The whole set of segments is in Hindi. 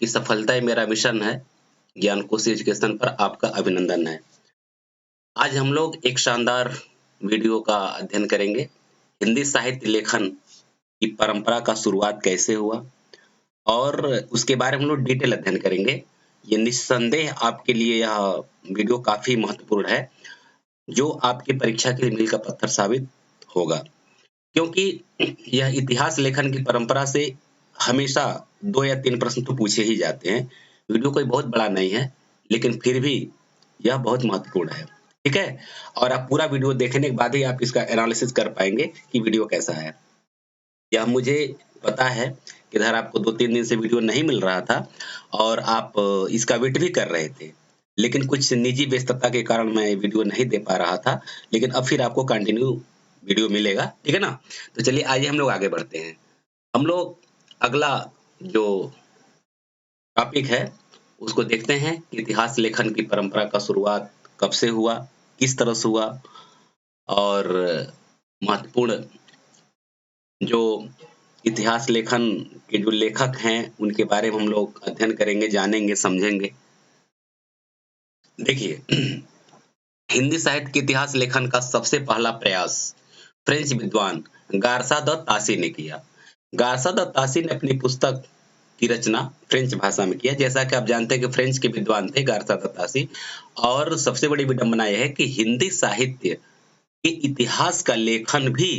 कि सफलता ही मेरा मिशन है, ज्ञानकोश एजुकेशन पर आपका अभिनंदन है। आज हम लोग एक शानदार वीडियो का अध्ययन करेंगे। हिंदी साहित्य लेखन की परंपरा का शुरुआत कैसे हुआ और उसके बारे में हम लोग डिटेल अध्ययन करेंगे। ये निस्संदेह आपके लिए यह वीडियो काफ़ी महत्वपूर्ण है, जो आपकी परीक्षा के लिए मील का पत्थर साबित होगा। क्योंकि यह इतिहास लेखन की परंपरा से हमेशा 2 या 3 प्रश्न तो पूछे ही जाते हैं। वीडियो कोई बहुत बड़ा नहीं है, लेकिन फिर भी यह बहुत महत्वपूर्ण है, ठीक है? और आप पूरा वीडियो देखने के बाद ही आप इसका एनालिसिस कर पाएँगे कि वीडियो कैसा है। यह मुझे पता है कि इधर आपको 2-3 दिन से वीडियो नहीं मिल रहा था और आप इसका वेट भी कर रहे थे। लेकिन कुछ निजी व्यस्तता के कारण मैं वीडियो नहीं दे पा रहा था, लेकिन अब फिर आपको कंटिन्यू वीडियो मिलेगा, ठीक है ना? तो चलिए आइए हम लोग आगे बढ़ते हैं। हम लोग अगला जो टॉपिक है, उसको देखते हैं कि इतिहास लेखन की परंपरा का शुरुआत कब से हुआ, किस तरह से हुआ और महत्वपूर्ण जो इतिहास लेखन के जो लेखक हैं, उनके बारे में हम लोग अध्ययन करेंगे, जानेंगे, समझेंगे। देखिए, हिंदी साहित्य के इतिहास लेखन का सबसे पहला प्रयास फ्रेंच विद्वान गारसा द तासी ने किया। गारसा द तासी ने अपनी पुस्तक की रचना फ्रेंच भाषा में किया। जैसा कि आप जानते हैं कि फ्रेंच के विद्वान थे गारसा द तासी और सबसे बड़ी विडंबना यह है कि हिंदी साहित्य के इतिहास का लेखन भी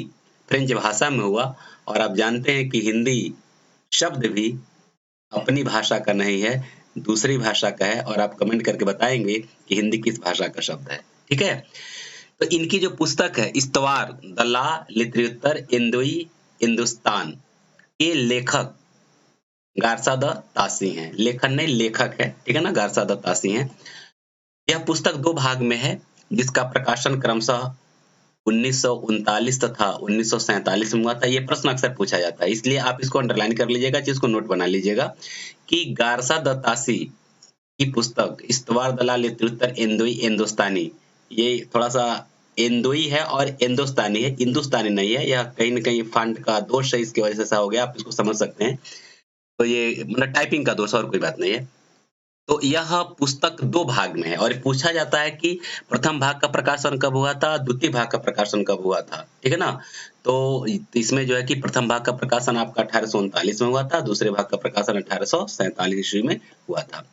फ्रेंच भाषा में हुआ और आप जानते हैं कि हिंदी शब्द भी अपनी भाषा का नहीं है, दूसरी भाषा का है और आप कमेंट करके बताएँगे कि हिंदी किस भाषा का शब्द है, ठीक है? तो इनकी जो पुस्तक है इस्तवार द ला लिटरेचर इंदोई हिंदुस्तान के लेखक गारसा द तासी हैं। लेखन नहीं लेखक है, ठीक है ना? गारसा द तासी हैं। यह पुस्तक 2 भाग में है, जिसका प्रकाशन क्रमशः 1939 तथा 1947 में हुआ था। ये प्रश्न अक्सर पूछा जाता है, इसलिए आप इसको अंडरलाइन कर लीजिएगा, चीज़ को नोट बना लीजिएगा कि गारसा द तासी की पुस्तक इस्तवार दलाल लिटरेचर इंदोई हिंदुस्तानी, ये थोड़ा-सा इंदोई है और हिंदुस्तानी है, हिंदुस्तानी नहीं है। यह कहीं न कहीं फ़ॉन्ट का दोष है, इसकी वजह से ऐसा हो गया, आप इसको समझ सकते हैं। तो ये मतलब टाइपिंग का दोष है और कोई बात नहीं है। तो यह पुस्तक 2 भाग में है और पूछा जाता है कि प्रथम भाग का प्रकाशन कब हुआ था, द्वितीय भाग का प्रकाशन कब हुआ था, ठीक है ना? तो इसमें जो है कि प्रथम भाग का प्रकाशन आपका 1839 में हुआ था, दूसरे भाग का प्रकाशन 1847 ईस्वी में हुआ था।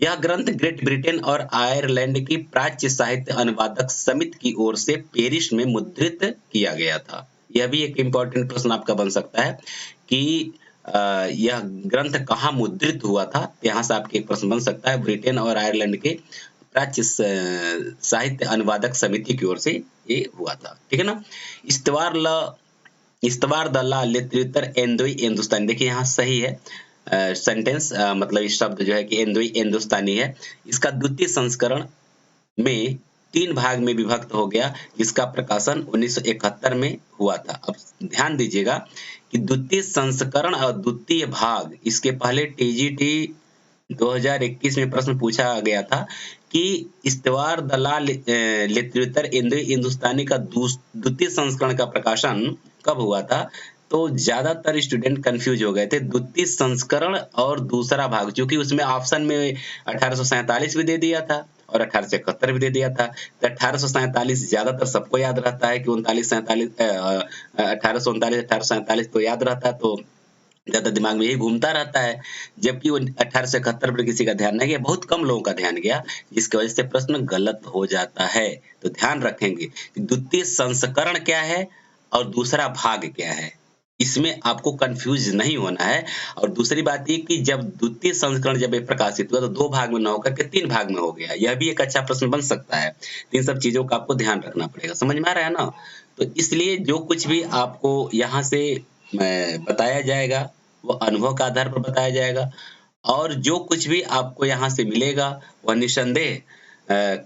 यह ग्रंथ ग्रेट ब्रिटेन और आयरलैंड की प्राच्य साहित्य अनुवादक समिति की ओर से पेरिस में मुद्रित किया गया था। यह भी एक इम्पोर्टेंट प्रश्न आपका बन सकता है कि यह ग्रंथ कहाँ मुद्रित हुआ था? यहाँ से आपके एक प्रश्न बन सकता है। ब्रिटेन और आयरलैंड के प्राच्य साहित्य अनुवादक समिति की ओर से ये हुआ था, ठीक है ना? इस्तवार द ला लिटरेचर इंदोई हिंदुस्तानी, देखिए यहाँ सही है सेंटेंस, मतलब ये शब्द जो है कि इंदोई हिंदुस्तानी है। इसका द्वितीय संस्करण में 3 भाग में विभक्त हो गया, जिसका प्रकाशन 1971 में हुआ था। अब ध्यान दीजिएगा कि द्वितीय संस्करण और द्वितीय भाग, इसके पहले टीजीटी 2021 में प्रश्न पूछा गया था कि इस्तवार दलाल लिटरेचर इंदोई हिंदुस्तानी का द्वितीय संस्करण का प्रकाशन कब हुआ था? तो ज़्यादातर स्टूडेंट कन्फ्यूज हो गए थे द्वितीय संस्करण और दूसरा भाग, चूँकि उसमें ऑप्शन में 1847 भी दे दिया था और 1871 भी दे दिया था। तो 1847 ज़्यादातर सबको याद रहता है कि 39-47 1839 1847 तो याद रहता है, तो ज़्यादा दिमाग में यही घूमता रहता है, जबकि वो 1871 पर किसी का ध्यान नहीं गया, बहुत कम लोगों का ध्यान गया, जिसकी वजह से प्रश्न गलत हो जाता है। तो ध्यान रखेंगे कि द्वितीय संस्करण क्या है और दूसरा भाग क्या है, इसमें आपको कन्फ्यूज़ नहीं होना है। और दूसरी बात ये कि जब द्वितीय संस्करण जब ये प्रकाशित हुआ तो 2 भाग में ना होकर के 3 भाग में हो गया, यह भी एक अच्छा प्रश्न बन सकता है। तो इन सब चीज़ों का आपको ध्यान रखना पड़ेगा, समझ में आ रहा है ना? तो इसलिए जो कुछ भी आपको यहाँ से बताया जाएगा, वो अनुभव के आधार पर बताया जाएगा और जो कुछ भी आपको यहाँ से मिलेगा, वह निस्संदेह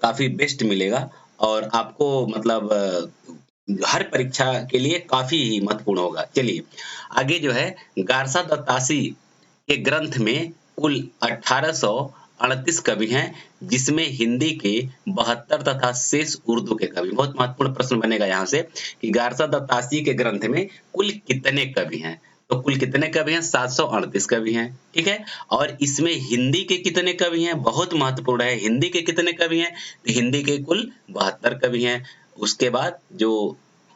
काफ़ी बेस्ट मिलेगा और आपको मतलब हर परीक्षा के लिए काफ़ी ही महत्वपूर्ण होगा। चलिए, आगे जो है गारसा द तासी के ग्रंथ में कुल 1838 कवि हैं, जिसमें हिंदी के 72 तथा शेष उर्दू के कवि। बहुत महत्वपूर्ण प्रश्न बनेगा यहाँ से कि गारसा द तासी के ग्रंथ में कुल कितने कवि हैं? तो कुल कितने कवि हैं? 738 कवि हैं, ठीक है। और इसमें हिंदी के कितने कवि हैं? बहुत महत्वपूर्ण है, हिंदी के कितने कवि हैं? तो हिंदी के कुल 72 कवि हैं। उसके बाद जो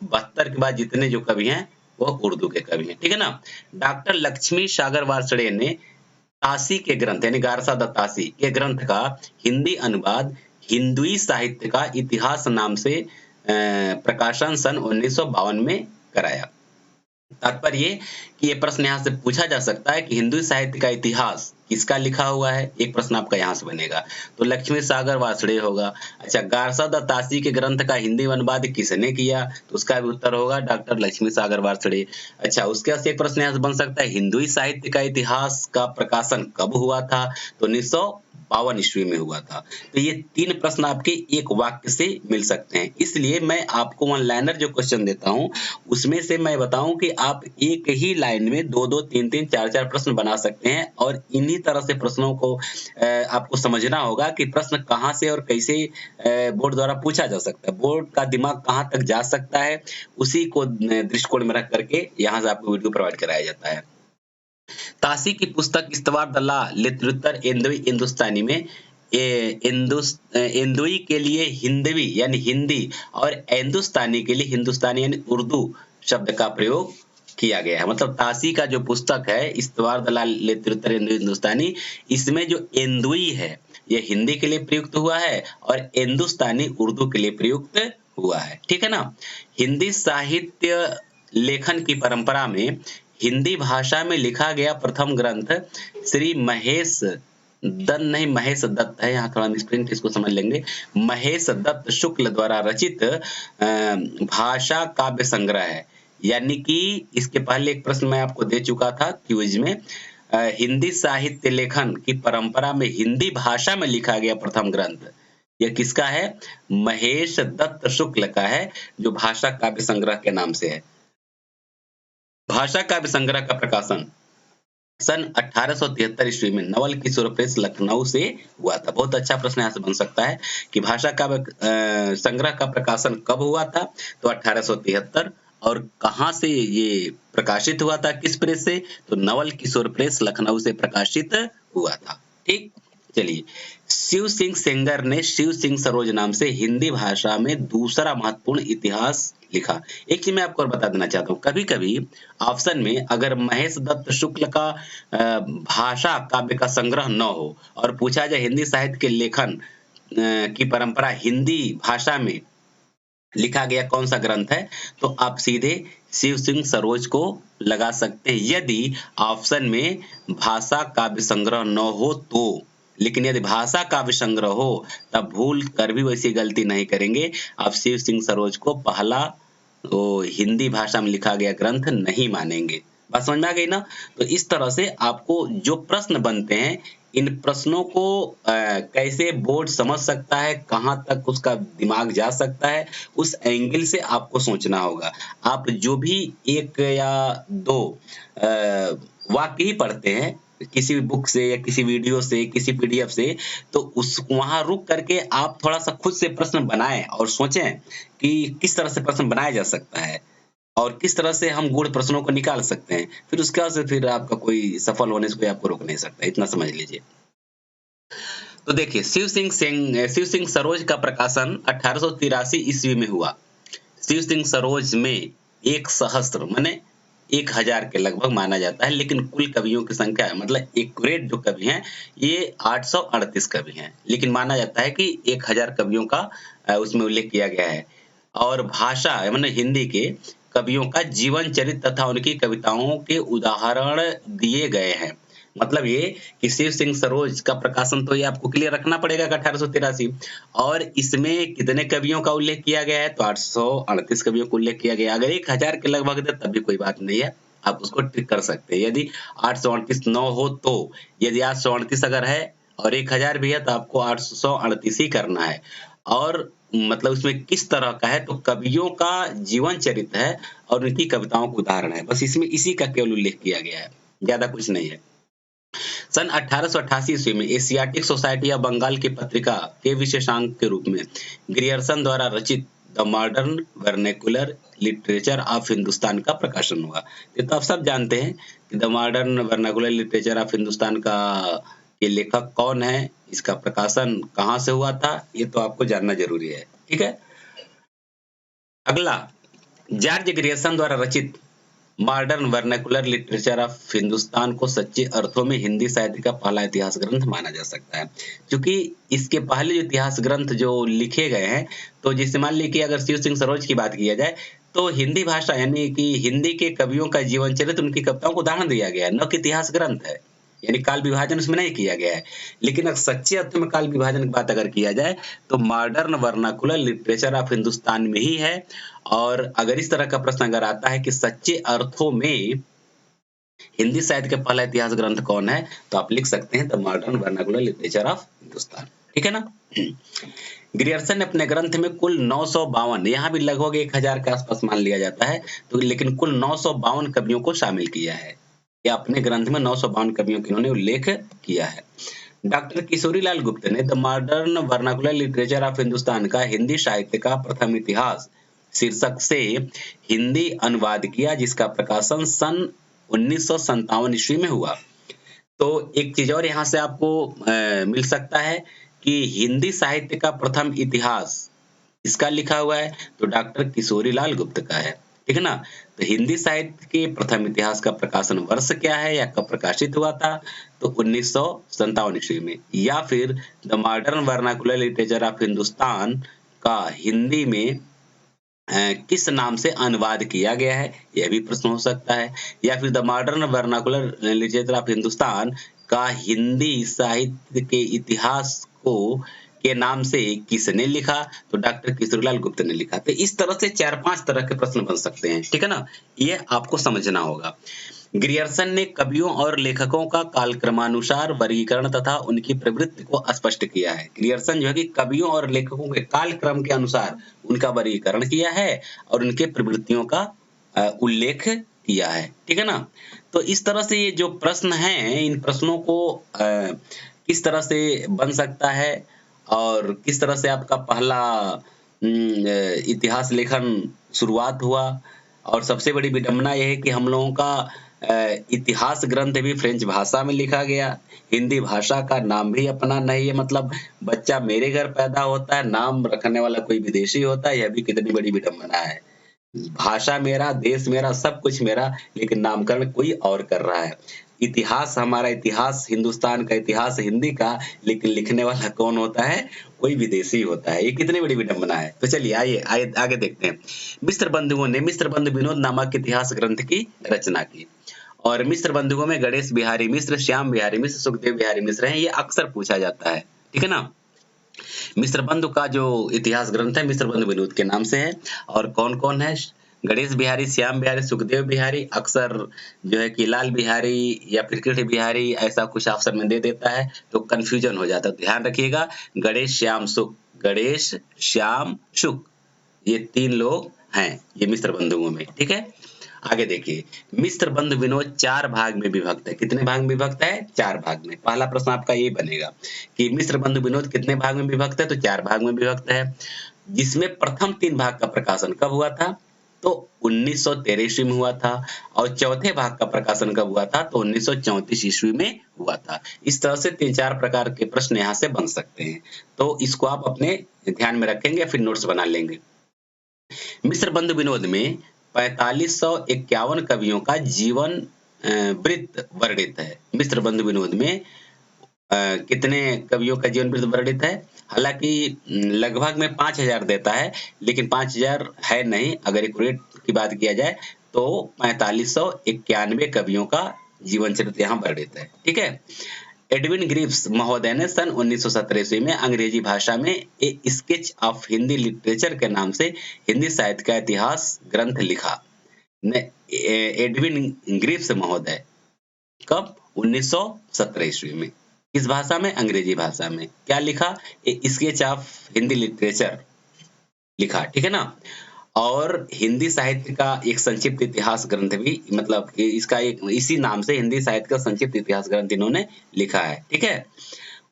72 के बाद जितने जो कवि हैं वो उर्दू के कवि हैं, ठीक है ना। डॉक्टर लक्ष्मी सागर वार्ष्णेय ने तासी के ग्रंथ यानी गारसा द तासी के ग्रंथ का हिंदी अनुवाद हिंदुई साहित्य का इतिहास नाम से प्रकाशन सन 1952 में कराया। तात्पर्य ये कि ये प्रश्न यहाँ से पूछा जा सकता है कि हिंदू साहित्य का इतिहास किसका लिखा हुआ है, एक प्रश्न आपका यहाँ से बनेगा। तो लक्ष्मी सागर वार्ष्णेय होगा। अच्छा, गारसा द तासी के ग्रंथ का हिंदी अनुवाद किसने किया? तो उसका भी उत्तर होगा डॉक्टर लक्ष्मी सागर वार्ष्णेय। अच्छा, उसके बाद एक प्रश्न यहाँ से बन सकता है, हिंदुई साहित्य का इतिहास का प्रकाशन कब हुआ था? तो 1952 ईस्वी में हुआ था। तो ये 3 प्रश्न आपके एक वाक्य से मिल सकते हैं। इसलिए मैं आपको वन लाइनर जो क्वेश्चन देता हूँ उसमें से मैं बताऊं कि आप एक ही लाइन में 2-2, 3-3, 4-4 प्रश्न बना सकते हैं और इन्हीं तरह से प्रश्नों को आपको समझना होगा कि प्रश्न कहाँ से और कैसे बोर्ड द्वारा पूछा जा सकता है, बोर्ड का दिमाग कहाँ तक जा सकता है, उसी को दृष्टिकोण में रख करके यहाँ से आपको वीडियो प्रोवाइड कराया जाता है। तासी की पुस्तक इस्तवार द लॉ लिटरेचर हिंदवी हिंदुस्तानी में हिंदुई के लिए हिंदवी यानी हिंदी और हिंदुस्तानी के लिए हिंदुस्तानी यानी उर्दू शब्द का प्रयोग किया गया है। मतलब तासी का जो पुस्तक है इस्तवार द लॉ लिटरेचर हिंदुस्तानी, इसमें जो हिंदुई है ये हिंदी के लिए प्रयुक्त हुआ है और हिंदुस्तानी उर्दू के लिए प्रयुक्त हुआ है, ठीक है ना। हिंदी साहित्य लेखन की परंपरा में हिंदी भाषा में लिखा गया प्रथम ग्रंथ श्री महेश दत्त है, यहाँ थोड़ा मिसप्रिंट, इसको समझ लेंगे। महेश दत्त शुक्ल द्वारा रचित भाषा काव्य संग्रह है। यानी कि इसके पहले एक प्रश्न मैं आपको दे चुका था क्विज में, हिंदी साहित्य लेखन की परंपरा में हिंदी भाषा में लिखा गया प्रथम ग्रंथ यह किसका है? महेश दत्त शुक्ल का है, जो भाषा काव्य संग्रह के नाम से है। भाषा काव्य संग्रह का प्रकाशन सन 1873 ईस्वी में नवल किशोर प्रेस लखनऊ से हुआ था। बहुत अच्छा प्रश्न यहाँ से बन सकता है कि भाषा काव्य संग्रह का प्रकाशन कब हुआ था? तो 1873। और कहाँ से ये प्रकाशित हुआ था, किस प्रेस से? तो नवल किशोर प्रेस लखनऊ से प्रकाशित हुआ था, ठीक। चलिए, शिव सिंह सेंगर ने शिव सिंह सरोज नाम से हिंदी भाषा में दूसरा महत्वपूर्ण इतिहास लिखा। एक चीज मैं आपको और बता देना चाहता हूँ, कभी कभी ऑप्शन में अगर महेश दत्त शुक्ल का भाषा काव्य का संग्रह न हो और पूछा जाए हिंदी साहित्य के लेखन की परंपरा हिंदी भाषा में लिखा गया कौन सा ग्रंथ है, तो आप सीधे शिव सिंह सरोज को लगा सकते हैं यदि ऑप्शन में भाषा काव्य संग्रह न हो तो। लेकिन यदि भाषा काव्य संग्रह हो तब भूल कर भी वैसी गलती नहीं करेंगे, आप शिव सिंह सरोज को पहला हिंदी भाषा में लिखा गया ग्रंथ नहीं मानेंगे। बात समझ में आ गई ना। तो इस तरह से आपको जो प्रश्न बनते हैं इन प्रश्नों को कैसे बोर्ड समझ सकता है, कहाँ तक उसका दिमाग जा सकता है, उस एंगल से आपको सोचना होगा। आप जो भी एक या दो वाक्य ही पढ़ते हैं किसी भी बुक से या किसी वीडियो से, किसी पीडीएफ से, तो उस वहां रुक करके आप थोड़ा सा खुद से प्रश्न बनाएं और सोचें कि किस तरह से प्रश्न बनाया जा सकता है और किस तरह से हम गूढ़ प्रश्नों को निकाल सकते हैं। फिर उसके बाद से फिर आपका कोई सफल होने से कोई आपको रोक नहीं सकता, इतना समझ लीजिए। तो देखिए, शिव सिंह सरोज का प्रकाशन 1883 ईस्वी में हुआ। शिव सिंह सरोज में 1 सहस्त्र माने 1000 के लगभग माना जाता है, लेकिन कुल कवियों की संख्या मतलब एक्यूरेट जो कवि हैं ये 838 कवि हैं, लेकिन माना जाता है कि 1000 कवियों का उसमें उल्लेख किया गया है। और भाषा माने हिंदी के कवियों का जीवन चरित्र तथा उनकी कविताओं के उदाहरण दिए गए हैं। मतलब ये कि शिव सिंह सरोज का प्रकाशन तो ये आपको क्लियर रखना पड़ेगा 1883, और इसमें कितने कवियों का उल्लेख किया गया है? तो 838 कवियों का उल्लेख किया गया। अगर 1000 के लगभग दे तब भी कोई बात नहीं है, आप उसको टिक कर सकते हैं। यदि 838 न हो तो, यदि 838 अगर है और 1000 भी है तो आपको 838 ही करना है। और मतलब उसमें किस तरह का है, तो कवियों का जीवन चरित्र है और उनकी कविताओं का उदाहरण है, बस इसमें इसी का केवल उल्लेख किया गया है, ज्यादा कुछ नहीं है। सन 1888 ईस्वी में एशियाटिक सोसाइटी ऑफ बंगाल की पत्रिका के विशेषांक के रूप में ग्रियर्सन द्वारा रचित the modern vernacular literature of Hindustan का प्रकाशन हुआ। ये तो आप सब जानते हैं कि the modern vernacular literature of Hindustan का ये लेखक कौन है, इसका प्रकाशन कहाँ से हुआ था, ये तो आपको जानना जरूरी है। ठीक है, अगला, जॉर्ज ग्रियर्सन द्वारा रचित modern vernacular literature of Hindustan को सच्चे अर्थों में हिंदी साहित्य का पहला इतिहास ग्रंथ माना जा सकता है, क्योंकि इसके पहले जो इतिहास ग्रंथ जो लिखे गए हैं, तो जैसे मान लीजिए कि अगर शिव सिंह सरोज की बात किया जाए, तो हिंदी भाषा यानी कि हिंदी के कवियों का जीवन चरित्र, उनकी कविताओं को उदाहरण दिया गया है, न कि इतिहास ग्रंथ है, यानी काल विभाजन उसमें नहीं किया गया है। लेकिन अगर सच्चे अर्थों में काल विभाजन की बात अगर किया जाए, तो modern vernacular literature of Hindustan में ही है। और अगर इस तरह का प्रश्न अगर आता है कि सच्चे अर्थों में हिंदी साहित्य का पहला इतिहास ग्रंथ कौन है, तो आप लिख सकते हैं the modern vernacular literature of Hindustan. ठीक है ना। ग्रियर्सन ने अपने ग्रंथ में कुल 952, यहाँ भी लगभग 1000 के आसपास मान लिया जाता है, तो लेकिन कुल 952 कवियों को शामिल किया है, या अपने ग्रंथ में 952 कवियों के इन्होंने उल्लेख किया है। डॉक्टर किशोरीलाल गुप्त ने the modern vernacular literature of Hindustan का हिंदी साहित्य का प्रथम इतिहास शीर्षक से हिंदी अनुवाद किया, जिसका प्रकाशन सन 1957 ईस्वी में हुआ। तो एक चीज और यहाँ से आपको मिल सकता है कि हिंदी साहित्य का प्रथम इतिहास इसका लिखा हुआ है, तो डॉक्टर किशोरीलाल गुप्त का है। ठीक है ना। तो हिंदी साहित्य के प्रथम इतिहास का प्रकाशन वर्ष क्या है या कब प्रकाशित हुआ था, तो 1957 ईस्वी में। या फिर the modern vernacular literature of Hindustan का हिंदी में किस नाम से अनुवाद किया गया है, यह भी प्रश्न हो सकता है। या फिर the modern vernacular literature of Hindustan का हिंदी साहित्य के इतिहास को के नाम से किसने लिखा, तो डॉक्टर किशोरीलाल गुप्त ने लिखा। तो इस तरह से 4-5 तरह के प्रश्न बन सकते हैं। ठीक है ना, ये आपको समझना होगा। ग्रियर्सन ने कवियों और लेखकों का कालक्रमानुसार वर्गीकरण तथा उनकी प्रवृत्ति को स्पष्ट किया है। ग्रियर्सन जो है कि कवियों और लेखकों के कालक्रम के अनुसार उनका वर्गीकरण किया है और उनके प्रवृत्तियों का उल्लेख किया है। ठीक है ना। तो इस तरह से ये जो प्रश्न हैं, इन प्रश्नों को किस तरह से बन सकता है और किस तरह से आपका पहला इतिहास लेखन शुरुआत हुआ। और सबसे बड़ी विडंबना यह है कि हम लोगों का इतिहास ग्रंथ भी फ्रेंच भाषा में लिखा गया, हिंदी भाषा का नाम भी अपना नहीं है। मतलब बच्चा मेरे घर पैदा होता है, नाम रखने वाला कोई विदेशी होता है, यह भी कितनी बड़ी विडंबना है। भाषा मेरा, देश मेरा, सब कुछ मेरा, लेकिन नामकरण कोई और कर रहा है। इतिहास हमारा, इतिहास हिंदुस्तान का, इतिहास हिंदी का, लेकिन लिखने वाला कौन होता है, कोई विदेशी होता है। ये कितनी बड़ी विडंबना है। तो चलिए आइए आगे देखते हैं। मिस्र बंधुओं ने मिस्र बंधु विनोद नामक इतिहास ग्रंथ की रचना की। और मिस्र बंधुओं में गणेश बिहारी मिश्र, श्याम बिहारी मिश्र, सुखदेव बिहारी मिश्र हैं। ये अक्सर पूछा जाता है। ठीक है ना। मिस्र बंधु का जो इतिहास ग्रंथ है मिस्र बंधु विनोद के नाम से है। और कौन कौन है, गणेश बिहारी, श्याम बिहारी, सुखदेव बिहारी, अक्सर जो है कि लाल बिहारी या फिर कृष्ण बिहारी, ऐसा कुछ ऑप्शन में दे देता है तो कंफ्यूजन हो जाता है। ध्यान रखिएगा, गणेश श्याम सुख, गणेश श्याम सुख, ये 3 लोग हैं ये मिस्र बंधुओं में। ठीक है, आगे देखिए। मिस्र बंधु विनोद 4 भाग में विभक्त है। कितने भाग में विभक्त है, 4 भाग में। पहला प्रश्न आपका ये बनेगा कि मिस्र बंधु विनोद कितने भाग में विभक्त है, तो 4 भाग में विभक्त है, जिसमें प्रथम 3 भाग का प्रकाशन कब हुआ था, तो 1913 ईस्वी में हुआ था। और चौथे भाग का प्रकाशन कब हुआ था, तो 1934 ईस्वी में हुआ था। इस तरह से 3-4 प्रकार के प्रश्न यहाँ से बन सकते हैं, तो इसको आप अपने ध्यान में रखेंगे, फिर नोट्स बना लेंगे। मिस्र बंधु विनोद में 4551 कवियों का जीवन वृत्त वर्णित है। मिस्र बंधु विनोद में कितने कवियों का जीवन वृत्त वर्णित है, हालांकि लगभग में 5000 देता है, लेकिन 5000 है नहीं। अगर एक्यूरेट की बात किया जाए तो 4591 कवियों का जीवन चरित्र यहाँ वर्णित है। ठीक है। एडविन ग्रीव्स महोदय ने सन 1917 ईस्वी में अंग्रेजी भाषा में ए स्केच ऑफ हिंदी लिटरेचर के नाम से हिंदी साहित्य का इतिहास ग्रंथ लिखा। एडविन ग्रीव्स महोदय कब, 1917 ईस्वी में। किस भाषा में, अंग्रेजी भाषा में। क्या लिखा, ए स्केच ऑफ हिंदी लिटरेचर लिखा। ठीक है ना। और हिंदी साहित्य का एक संक्षिप्त इतिहास ग्रंथ भी, मतलब इसका एक इसी नाम से हिंदी साहित्य का संक्षिप्त इतिहास ग्रंथ इन्होंने लिखा है। ठीक है।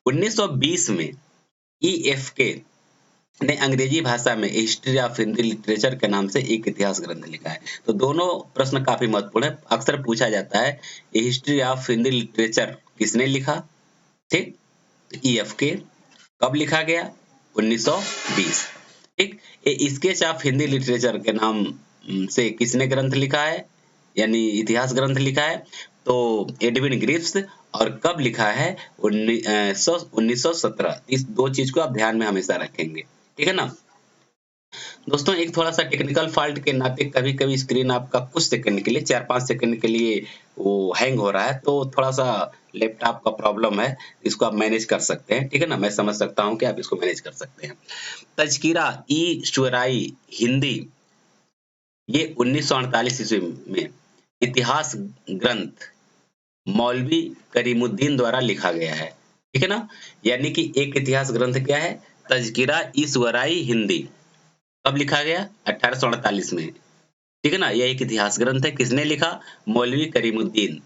1920 में EFK ने अंग्रेजी भाषा में हिस्ट्री ऑफ हिंदी लिटरेचर के नाम से एक इतिहास ग्रंथ लिखा है। तो दोनों प्रश्न काफी महत्वपूर्ण है, अक्सर पूछा जाता है हिस्ट्री ऑफ हिंदी लिटरेचर किसने लिखा, ठीक, EF के, कब लिखा गया, 1920, ठीक। ये स्केच ऑफ हिंदी लिटरेचर के नाम से किसने ग्रंथ लिखा है, यानी इतिहास ग्रंथ लिखा है, तो एडविन ग्रिप्स, और कब लिखा है, 1917। इस दो चीज को आप ध्यान में हमेशा रखेंगे, ठीक है ना। दोस्तों एक थोड़ा सा टेक्निकल फॉल्ट के नाते कभी कभी स्क्रीन आपका कुछ सेकंड के लिए, 4-5 सेकंड के लिए वो हैंग हो रहा है, तो थोड़ा सा लैपटॉप का प्रॉब्लम है, इसको आप मैनेज कर सकते हैं, ठीक है ना। मैं समझ सकता हूं कि आप इसको मैनेज कर सकते हैं। तज़किरा ई शुअराई हिंदी, ये 1948 ईस्वी में इतिहास ग्रंथ मौलवी करीमुद्दीन द्वारा लिखा गया है, ठीक है ना। यानी कि एक इतिहास ग्रंथ क्या है, तज़किरा ई शुअराई हिंदी, कब लिखा गया, 1848 में, ठीक है ना। यह एक इतिहास ग्रंथ है, किसने लिखा, मौलवी करीमुद्दीन।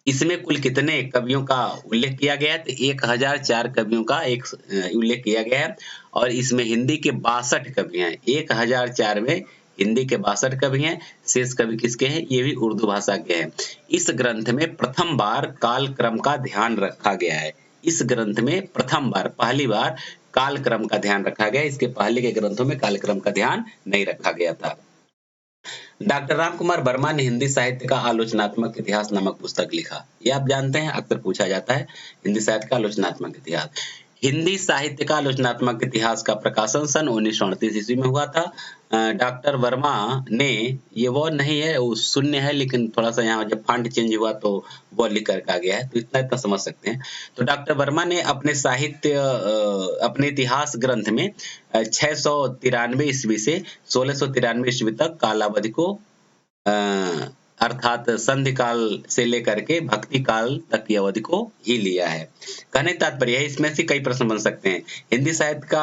इसमें कुल कितने कवियों का उल्लेख किया गया है, तो 1004 कवियों का एक उल्लेख किया गया है, और इसमें हिंदी के 62 कवि हैं। 1004 में हिंदी के 62 कवि हैं, शेष कवि किसके हैं, ये भी उर्दू भाषा के हैं। इस ग्रंथ में प्रथम बार काल क्रम का ध्यान रखा गया है। इस ग्रंथ में प्रथम बार, पहली बार काल क्रम का ध्यान रखा गया, इसके पहले के ग्रंथों में काल क्रम का ध्यान नहीं रखा गया था। डॉक्टर राम कुमार वर्मा ने हिंदी साहित्य का आलोचनात्मक इतिहास नामक पुस्तक लिखा। ये आप जानते हैं, अक्सर पूछा जाता है, हिंदी साहित्य का आलोचनात्मक इतिहास। हिंदी साहित्य का आलोचनात्मक इतिहास का प्रकाशन सन 1938 ईस्वी में हुआ था। डॉक्टर वर्मा ने, ये वो नहीं है, वो शून्य है, लेकिन थोड़ा सा यहाँ जब फॉन्ट चेंज हुआ तो वो लिख कर आ गया है, तो इतना इतना समझ सकते हैं। तो डॉक्टर वर्मा ने अपने अपने इतिहास ग्रंथ में 693 ईस्वी से 1693 ईस्वी तक कालावधि को, अर्थात संधि काल से लेकर के भक्ति काल तक की अवधि को ही लिया है। कहने का तात्पर्य है, इसमें से कई प्रश्न बन सकते हैं। हिंदी साहित्य का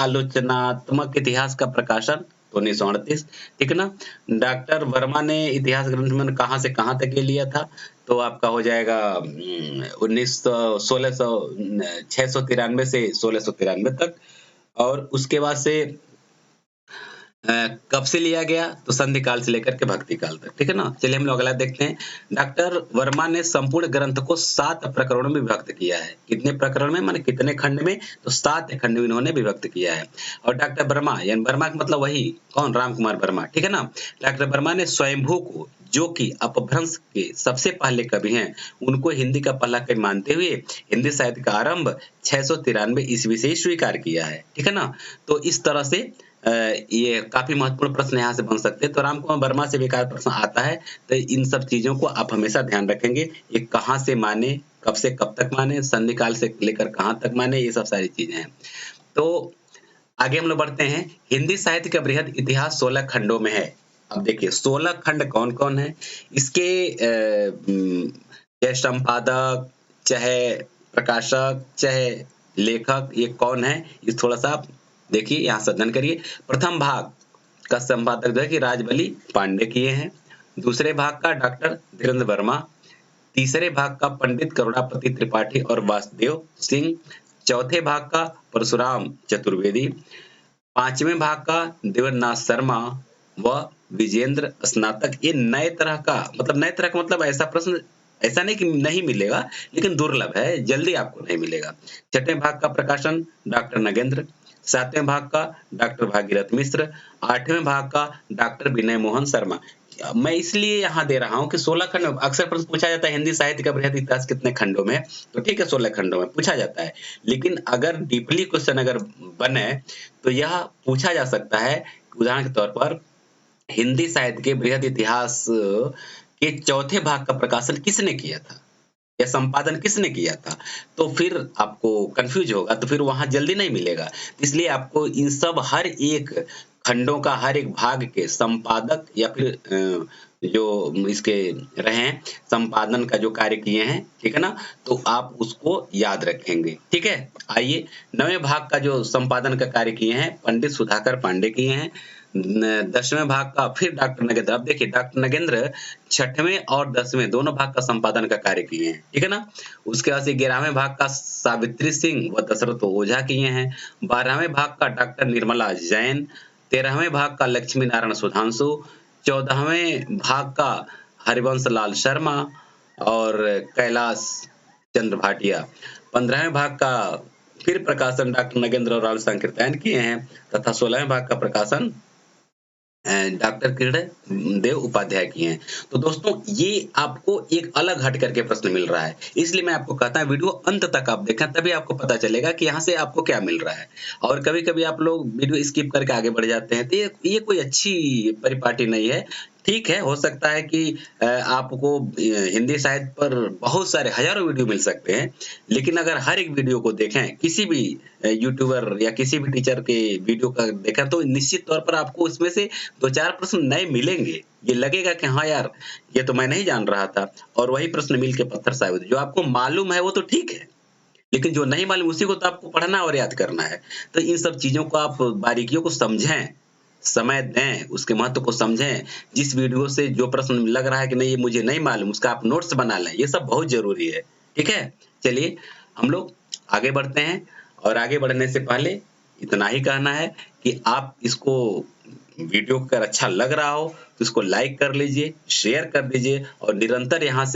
आलोचनात्मक इतिहास का प्रकाशन 1938, ठीक है ना। डॉक्टर वर्मा ने इतिहास ग्रंथ में कहां से कहां तक ये लिया था, तो आपका हो जाएगा 693 से 1693 तक, और उसके बाद से कब से लिया गया, तो संधि काल से लेकर के भक्ति काल तक, ठीक है ना। चलिए हम लोग अगला देखते हैं। डॉक्टर वर्मा ने संपूर्ण ग्रंथ को 7 प्रकरणों में विभक्त किया है। कितने प्रकरण में, माने कितने खंड में, तो 7 खंड में इन्होंने विभक्त किया है। और डॉक्टर वर्मा, यानी वर्मा का मतलब वही कौन, राम कुमार वर्मा, ठीक है ना। डॉक्टर वर्मा ने स्वयंभू को, जो कि अपभ्रंश के सबसे पहले कवि हैं, उनको हिंदी का पहला कवि मानते हुए हिंदी साहित्य का आरंभ 693 ईस्वी से ही स्वीकार किया है, ठीक है ना। तो इस तरह से ये काफी महत्वपूर्ण प्रश्न यहाँ से बन सकते हैं। तो राम कुमार वर्मा से बेकार प्रश्न आता है, तो इन सब चीजों को आप हमेशा ध्यान रखेंगे। ये कहाँ से माने, कब से कब तक माने, संधि काल से लेकर कहाँ तक माने, ये सब सारी चीजें हैं। तो आगे हम लोग बढ़ते हैं। हिंदी साहित्य का बृहद इतिहास 16 खंडों में है। अब देखिए 16 खंड कौन कौन है, इसके चाहे संपादक, चाहे प्रकाशक, चाहे लेखक, ये कौन है, ये थोड़ा सा आप देखिए, यहाँ से अध्ययन करिए। प्रथम भाग का संपादक जो है कि राजबली पांडे किए हैं। दूसरे भाग का डॉक्टर धीरेन्द्र वर्मा। तीसरे भाग का पंडित करुणापति त्रिपाठी और वासुदेव सिंह। चौथे भाग का परशुराम चतुर्वेदी। पांचवें भाग का देवेंद्रनाथ शर्मा व विजेंद्र स्नातक। ये नए तरह का मतलब ऐसा प्रश्न, ऐसा नहीं कि नहीं मिलेगा, लेकिन दुर्लभ है, जल्दी आपको नहीं मिलेगा। छठवें भाग का प्रकाशन डॉक्टर नगेंद्र। सातवें भाग का डॉक्टर भागीरथ मिश्र। आठवें भाग का डॉक्टर विनय मोहन शर्मा। मैं इसलिए यहाँ दे रहा हूँ कि 16 खंड, अक्सर प्रश्न पूछा जाता है हिंदी साहित्य का बृहद इतिहास कितने खंडों में है, तो ठीक है 16 खंडों में पूछा जाता है, लेकिन अगर डीपली क्वेश्चन अगर बने तो यह पूछा जा सकता है। उदाहरण के तौर पर हिंदी साहित्य के बृहद इतिहास के चौथे भाग का प्रकाशन किसने किया था या संपादन किसने किया था, तो फिर आपको कंफ्यूज होगा, तो फिर वहां जल्दी नहीं मिलेगा। इसलिए आपको इन सब हर एक खंडों का, हर एक भाग के संपादक या फिर जो इसके रहे हैं, संपादन का जो कार्य किए हैं, ठीक है ना, तो आप उसको याद रखेंगे, ठीक है। आइए, 9वें भाग का जो संपादन का कार्य किए हैं पंडित सुधाकर पांडे किए हैं। 10वें भाग का फिर डॉक्टर नगेंद्र। अब देखिए डॉक्टर नगेंद्र 6वें और 10वें दोनों भाग का संपादन का कार्य किए हैं, ठीक है ना? उसके बाद से 11वें भाग का सावित्री सिंह व दशरथ ओझा किए हैं। 12वें भाग का डॉक्टर निर्मला जैन, 13वें भाग का लक्ष्मी नारायण सुधांशु, 14वें भाग का हरिवंश लाल शर्मा और कैलाश चंद्र भाटिया, 15वें भाग का फिर प्रकाशन डॉक्टर नगेंद्र और राहुल संकीर्तन किए हैं तथा 16वें भाग का प्रकाशन डॉक्टर किरण देव उपाध्याय किए हैं। तो दोस्तों ये आपको एक अलग हट करके प्रश्न मिल रहा है, इसलिए मैं आपको कहता हूँ वीडियो अंत तक आप देखें, तभी आपको पता चलेगा कि यहाँ से आपको क्या मिल रहा है। और कभी-कभी आप लोग वीडियो स्किप करके आगे बढ़ जाते हैं, तो ये कोई अच्छी परिपाटी नहीं है। ठीक है, हो सकता है कि आपको हिंदी साहित्य पर बहुत सारे हज़ारों वीडियो मिल सकते हैं, लेकिन अगर हर एक वीडियो को देखें, किसी भी यूट्यूबर या किसी भी टीचर के वीडियो का देखें, तो निश्चित तौर पर आपको इसमें से 2-4 प्रश्न नए मिलेंगे। ये लगेगा कि हाँ यार, ये तो मैं नहीं जान रहा था और वही प्रश्न मिल के पत्थर साबित। जो आपको मालूम है वो तो ठीक है, लेकिन जो नहीं मालूम उसी को तो आपको पढ़ना और याद करना है। तो इन सब चीज़ों को आप बारीकियों को समझें, समय दें, उसके महत्व को समझें। जिस वीडियो से जो प्रश्न लग रहा है कि नहीं ये मुझे नहीं मालूम, उसका आप नोट्स बना लें, ये सब बहुत ज़रूरी है। ठीक है? चलिए हम लोग आगे बढ़ते हैं और आगे बढ़ने से पहले इतना ही कहना है कि आप इसको वीडियो अगर अच्छा लग रहा हो तो इसको लाइक कर लीजिए, शेयर कर दीजिए और निरंतर यहाँ से